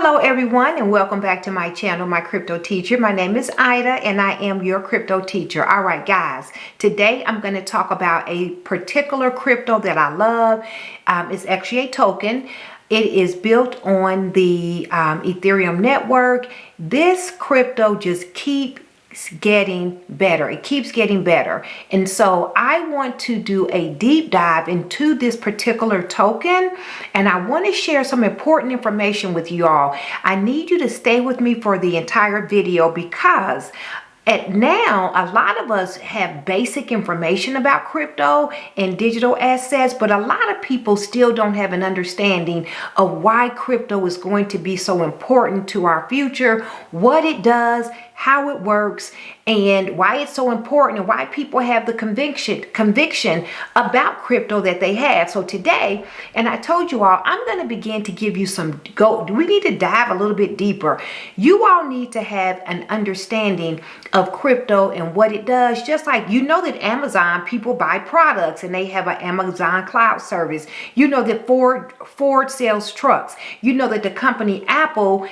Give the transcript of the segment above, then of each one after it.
Hello everyone, and welcome back to my channel, My Crypto Teacher. My name is Ida and I am your crypto teacher. All right guys, today I'm going to talk about a particular crypto that I love. It's actually a token. It is built on the Ethereum network. This crypto just keeps getting better. It keeps getting better. And so I want to do a deep dive into this particular token, and I want to share some important information with you all. I need you to stay with me for the entire video because now a lot of us have basic information about crypto and digital assets, but a lot of people still don't have an understanding of why crypto is going to be so important to our future, what it does, how it works, and why it's so important, and why people have the conviction about crypto that they have. So today, and I told you all, I'm going to begin to give you we need to dive a little bit deeper. You all need to have an understanding of crypto and what it does. Just like you know that Amazon, people buy products and they have an Amazon cloud service. You know that Ford sells trucks. You know that the company Apple,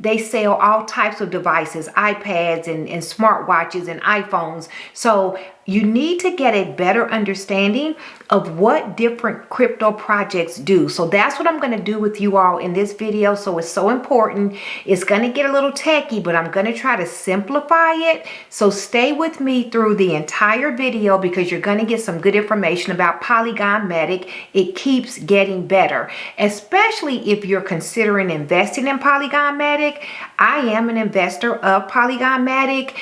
they sell all types of devices, iPads and smartwatches and iPhones. So you need to get a better understanding of what different crypto projects do. So that's what I'm going to do with you all in this video. So it's so important. It's going to get a little techy, but I'm going to try to simplify it. So stay with me through the entire video because you're going to get some good information about Polygon Matic. It keeps getting better, especially if you're considering investing in Polygon Matic. I am an investor of Polygon Matic.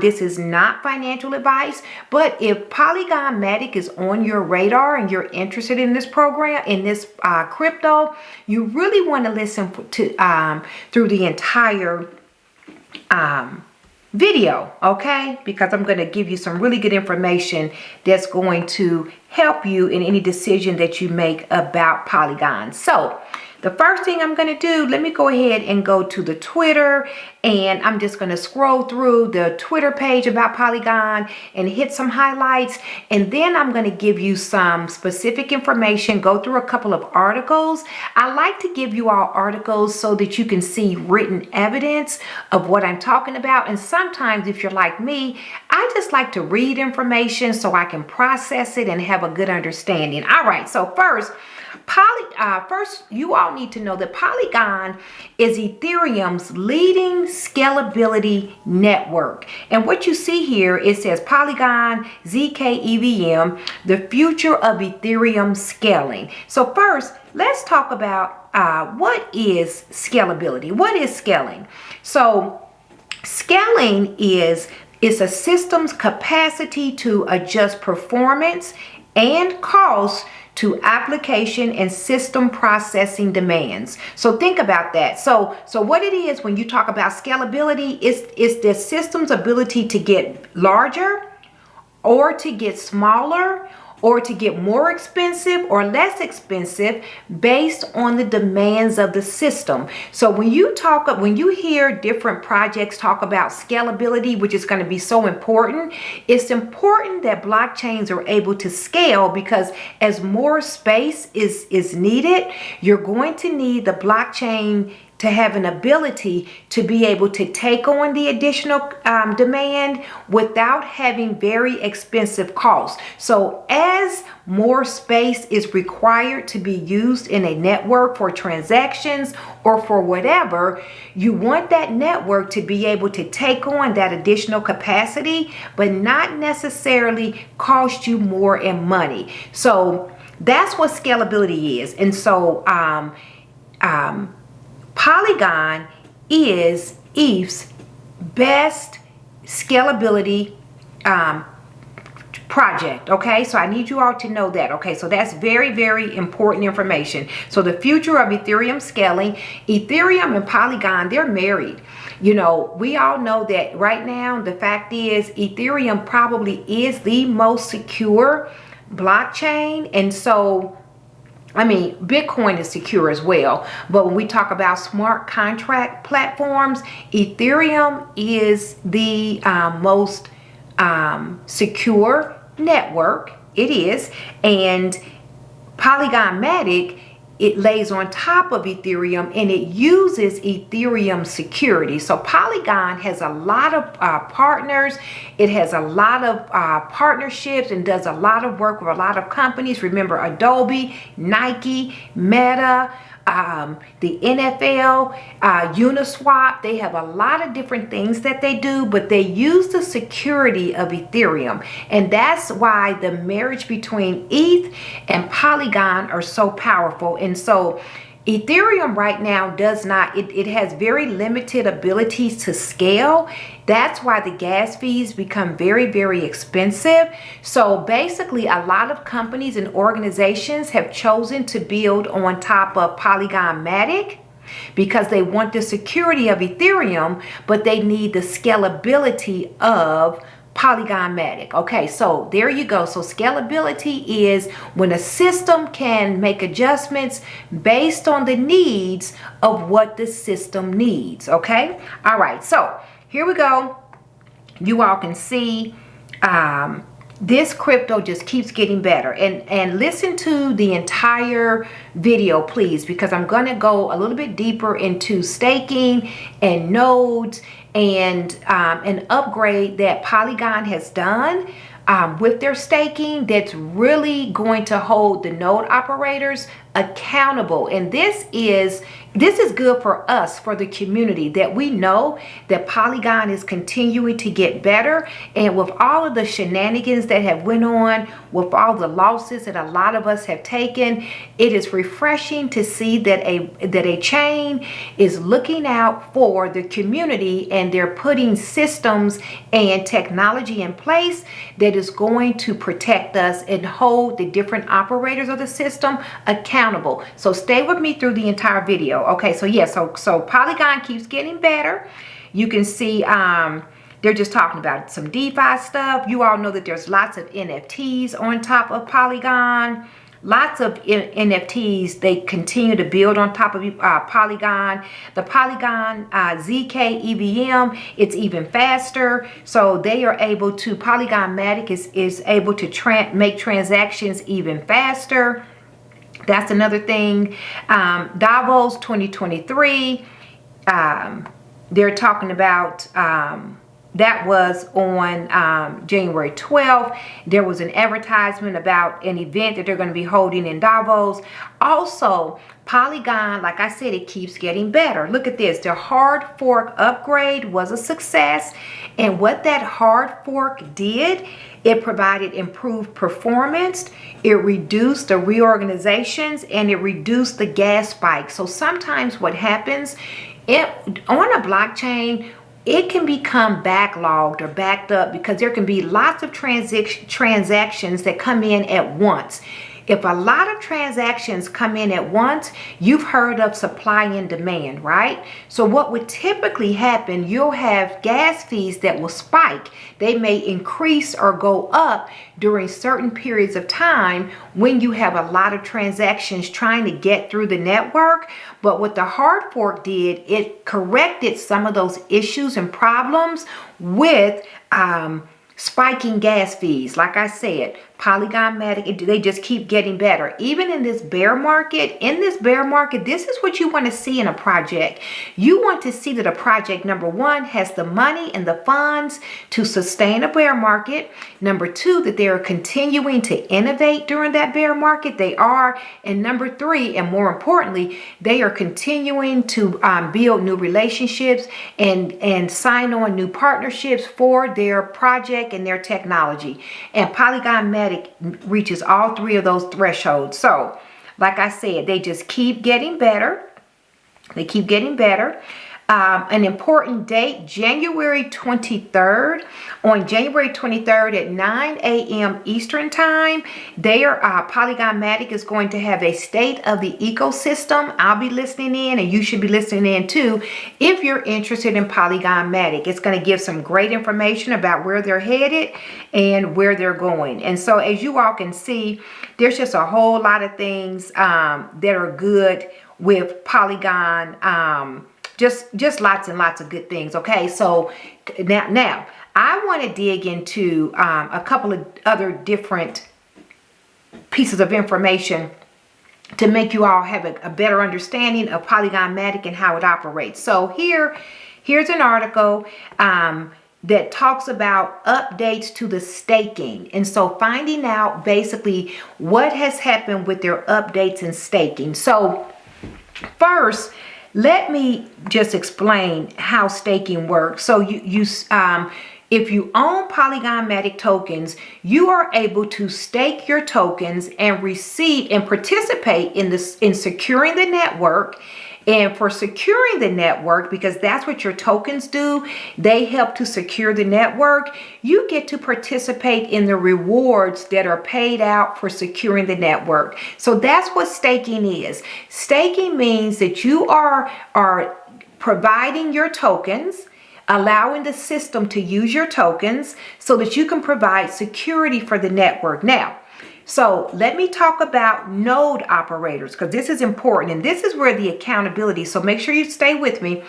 This is not financial advice, but if Polygon Matic is on your radar and you're interested in this program, in this crypto, you really want to listen to through the entire video, okay? Because I'm going to give you some really good information that's going to help you in any decision that you make about Polygon. So the first thing I'm going to do, let me go ahead and go to the Twitter, and I'm just going to scroll through the Twitter page about Polygon and hit some highlights, and then I'm going to give you some specific information, go through a couple of articles. I like to give you all articles so that you can see written evidence of what I'm talking about, and sometimes if you're like me, I just like to read information so I can process it and have a good understanding. All right, so first, you all need to know that Polygon is Ethereum's leading scalability network. And what you see here, it says Polygon ZK-EVM, the future of Ethereum scaling. So first, let's talk about what is scalability. What is scaling? So scaling is a system's capacity to adjust performance and cost to application and system processing demands. So think about that. So what it is when you talk about scalability is the system's ability to get larger or to get smaller or to get more expensive or less expensive based on the demands of the system. So when you hear different projects talk about scalability, which is going to be so important, it's important that blockchains are able to scale, because as more space is needed, you're going to need the blockchain to have an ability to be able to take on the additional demand without having very expensive costs. So as more space is required to be used in a network for transactions or for whatever, you want that network to be able to take on that additional capacity, but not necessarily cost you more in money. So that's what scalability is. And so Polygon is ETH's best scalability project, okay? So I need you all to know that, okay? So that's very, very important information. So the future of Ethereum scaling, Ethereum and Polygon, they're married. You know, we all know that right now, the fact is Ethereum probably is the most secure blockchain. And so I mean, Bitcoin is secure as well, but when we talk about smart contract platforms, Ethereum is the most secure network. It is. And Polygon Matic it lays on top of Ethereum, and it uses Ethereum security. So Polygon has a lot of partners. It has a lot of partnerships and does a lot of work with a lot of companies. Remember Adobe, Nike, Meta, the NFL, Uniswap. They have a lot of different things that they do, but they use the security of Ethereum. And that's why the marriage between ETH and Polygon are so powerful. And so Ethereum right now does not, it has very limited abilities to scale. That's why the gas fees become very, very expensive. So basically, a lot of companies and organizations have chosen to build on top of Polygon Matic because they want the security of Ethereum, but they need the scalability of Polygon Matic. Okay, so there you go. So scalability is when a system can make adjustments based on the needs of what the system needs. Okay, all right, so here we go. You all can see this crypto just keeps getting better. And listen to the entire video, please, because I'm going to go a little bit deeper into staking and nodes and an upgrade that Polygon has done with their staking that's really going to hold the node operators accountable. And this is good for us, for the community, that we know that Polygon is continuing to get better. And with all of the shenanigans that have went on, with all the losses that a lot of us have taken, it is refreshing to see that a chain is looking out for the community, and they're putting systems and technology in place that is going to protect us and hold the different operators of the system accountable. So stay with me through the entire video. Okay, so yeah, so Polygon keeps getting better. You can see they're just talking about some DeFi stuff. You all know that there's lots of NFTs on top of Polygon. Lots of NFTs, they continue to build on top of Polygon. The Polygon ZK EVM, it's even faster. So they are able to, Polygon Matic is able to make transactions even faster. That's another thing. Davos 2023, they're talking about, that was on January 12th. There was an advertisement about an event that they're going to be holding in Davos. Also, Polygon, like I said, it keeps getting better. Look at this. Their hard fork upgrade was a success. And what that hard fork did, it provided improved performance, it reduced the reorganizations, and it reduced the gas spikes. So sometimes what happens on a blockchain, it can become backlogged or backed up because there can be lots of transactions that come in at once. If a lot of transactions come in at once, you've heard of supply and demand, right? So what would typically happen, you'll have gas fees that will spike. They may increase or go up during certain periods of time when you have a lot of transactions trying to get through the network. But what the hard fork did, it corrected some of those issues and problems with spiking gas fees. Like I said, Polygon Matic, they just keep getting better. Even in this bear market, this is what you want to see in a project. You want to see that a project, number one, has the money and the funds to sustain a bear market. Number two, that they are continuing to innovate during that bear market. They are. And number three, and more importantly, they are continuing to build new relationships and sign on new partnerships for their project and their technology. And Polygon Matic reaches all three of those thresholds. So, like I said, they just keep getting better. They keep getting better. An important date, January 23rd. On January 23rd at 9 a.m. Eastern Time, Polygon Matic is going to have a state of the ecosystem. I'll be listening in, and you should be listening in too if you're interested in Polygon Matic. It's going to give some great information about where they're headed and where they're going. And so as you all can see, there's just a whole lot of things that are good with Polygon. Just lots and lots of good things. Okay, so now I want to dig into a couple of other different pieces of information to make you all have a better understanding of Polygon Matic and how it operates. So here's an article that talks about updates to the staking. And so finding out basically what has happened with their updates and staking. So first, let me just explain how staking works. So if you own Polygon Matic tokens, you are able to stake your tokens and receive and participate in securing the network. And for securing the network, because that's what your tokens do, they help to secure the network. You get to participate in the rewards that are paid out for securing the network. So that's what staking is. Staking means that you are providing your tokens, allowing the system to use your tokens so that you can provide security for the network. Now, so let me talk about node operators, because this is important, and this is where the accountability, so make sure you stay with me.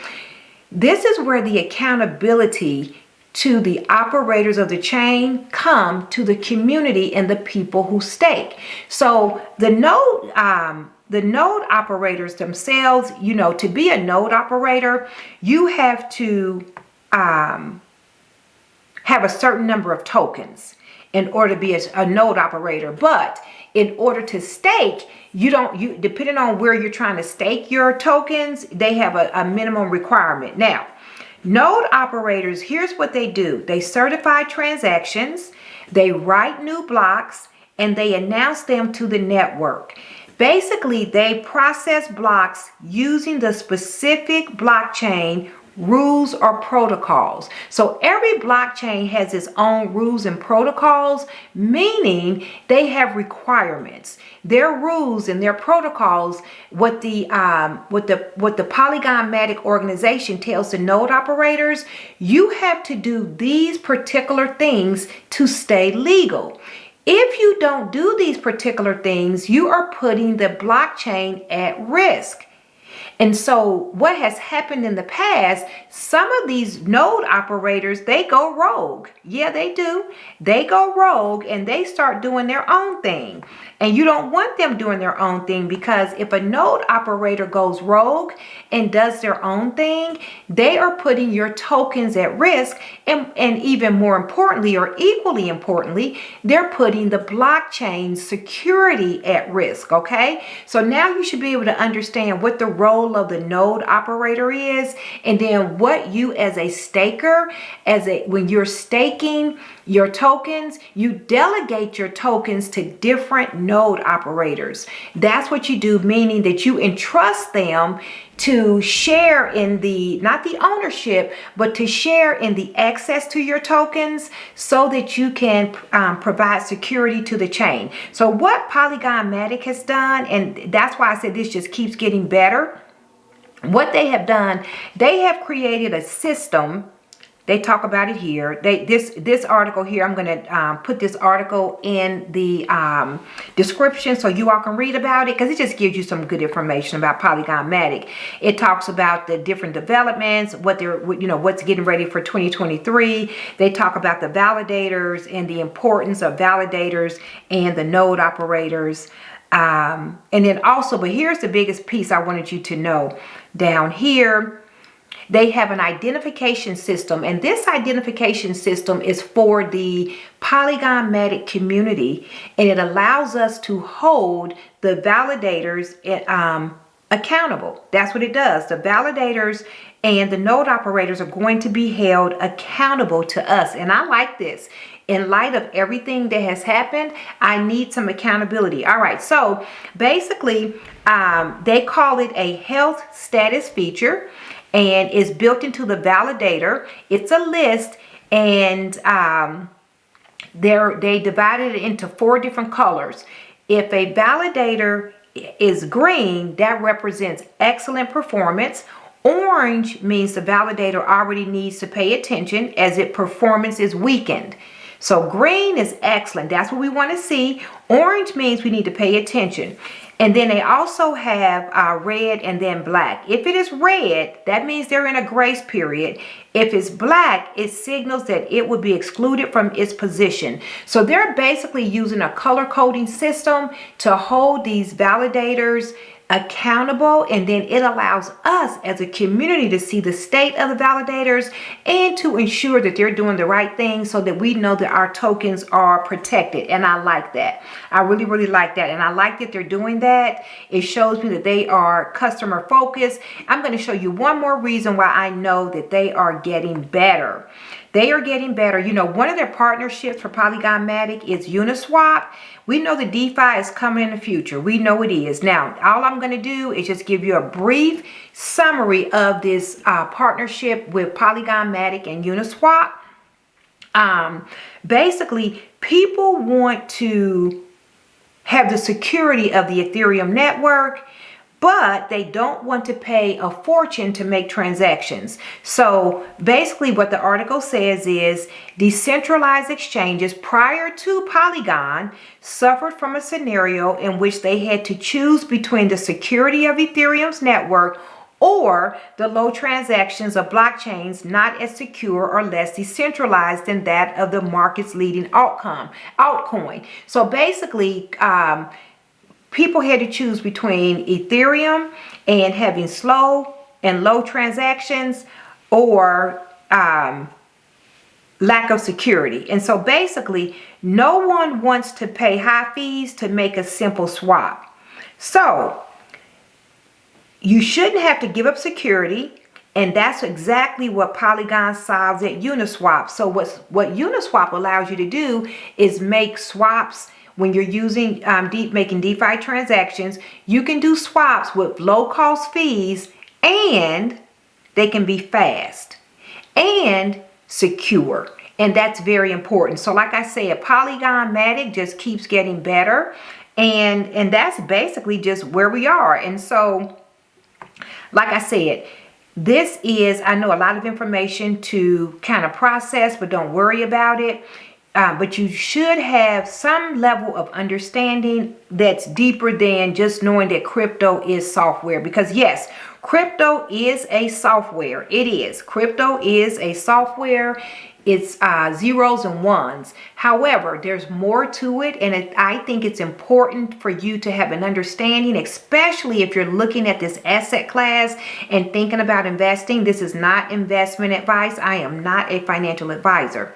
This is where the accountability to the operators of the chain come to the community and the people who stake. So the node operators themselves, you know, to be a node operator, you have to have a certain number of tokens in order to be a node operator. But in order to stake, depending on where you're trying to stake your tokens, they have a minimum requirement. Now, node operators, here's what they do. They certify transactions, they write new blocks, and they announce them to the network. Basically, they process blocks using the specific blockchain rules or protocols. So every blockchain has its own rules and protocols, meaning they have requirements. Their rules and their protocols, what the Polygon Matic organization tells the node operators, you have to do these particular things to stay legal. If you don't do these particular things, you are putting the blockchain at risk. And so what has happened in the past, some of these node operators, they go rogue. Yeah, they do. They go rogue and they start doing their own thing. And you don't want them doing their own thing, because if a node operator goes rogue and does their own thing, they are putting your tokens at risk. And even more importantly, or equally importantly, they're putting the blockchain security at risk. Okay, so now you should be able to understand what the role of the node operator is, and then what you as a staker, when you're staking your tokens, you delegate your tokens to different node operators. That's what you do, meaning that you entrust them to share in not the ownership, but to share in the access to your tokens so that you can provide security to the chain. So what Polygon Matic has done, and that's why I said this just keeps getting better. What they have done, they have created a system. They talk about it here. This article here, I'm going to put this article in the description so you all can read about it, because it just gives you some good information about Polygon Matic. It talks about the different developments, what's getting ready for 2023. They talk about the validators and the importance of validators and the node operators. And then also, but here's the biggest piece I wanted you to know. Down here, they have an identification system, and this identification system is for the Polygon Matic community, and it allows us to hold the validators accountable. That's what it does. The validators and the node operators are going to be held accountable to us, and I like this. In light of everything that has happened, I need some accountability. All right, so basically, they call it a health status feature, and it's built into the validator. It's a list, and they divided it into 4 different colors. If a validator is green, that represents excellent performance. Orange means the validator already needs to pay attention as its performance is weakened. So green is excellent. That's what we want to see. Orange means we need to pay attention. And then they also have red and then black. If it is red, that means they're in a grace period. If it's black, it signals that it would be excluded from its position. So they're basically using a color coding system to hold these validators accountable, and then it allows us as a community to see the state of the validators and to ensure that they're doing the right thing so that we know that our tokens are protected. And I like that. I really like that, and I like that they're doing that. It shows me that they are customer focused. I'm going to show you one more reason why I know that they are getting better. They are getting better. You know, one of their partnerships for Polygon Matic is Uniswap. We know the DeFi is coming in the future. We know it is. Now, all I'm going to do is just give you a brief summary of this partnership with Polygon Matic and Uniswap. Basically, people want to have the security of the Ethereum network, but they don't want to pay a fortune to make transactions. So basically what the article says is decentralized exchanges prior to Polygon suffered from a scenario in which they had to choose between the security of Ethereum's network or the low transactions of blockchains not as secure or less decentralized than that of the market's leading altcoin. So basically, people had to choose between Ethereum and having slow and low transactions or lack of security. And so basically, no one wants to pay high fees to make a simple swap. So you shouldn't have to give up security. And that's exactly what Polygon solves at Uniswap. So what Uniswap allows you to do is make swaps. When you're using making DeFi transactions, you can do swaps with low cost fees, and they can be fast and secure. And that's very important. So like I said, Polygon Matic just keeps getting better. And that's basically just where we are. And so, like I said, this is, I know, a lot of information to kind of process, but don't worry about it. But you should have some level of understanding that's deeper than just knowing that crypto is software. Because yes, crypto is a software. It is. Crypto is a software. It's zeros and ones. However, there's more to it. And I think it's important for you to have an understanding, especially if you're looking at this asset class and thinking about investing. This is not investment advice. I am not a financial advisor.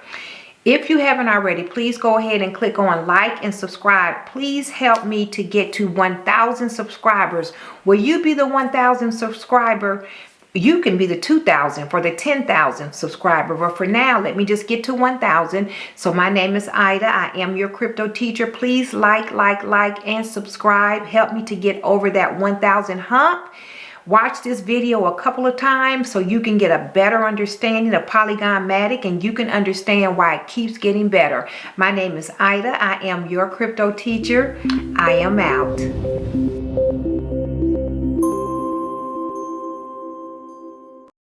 If you haven't already, please go ahead and click on like and subscribe. Please help me to get to 1,000 subscribers. Will you be the 1,000 subscriber? You can be the 2,000 for the 10,000 subscriber. But for now, let me just get to 1,000. So my name is Ida. I am your crypto teacher. Please like, and subscribe. Help me to get over that 1,000 hump. Watch this video a couple of times so you can get a better understanding of Polygon Matic and you can understand why it keeps getting better. My name is Ida. I am your crypto teacher. I am out.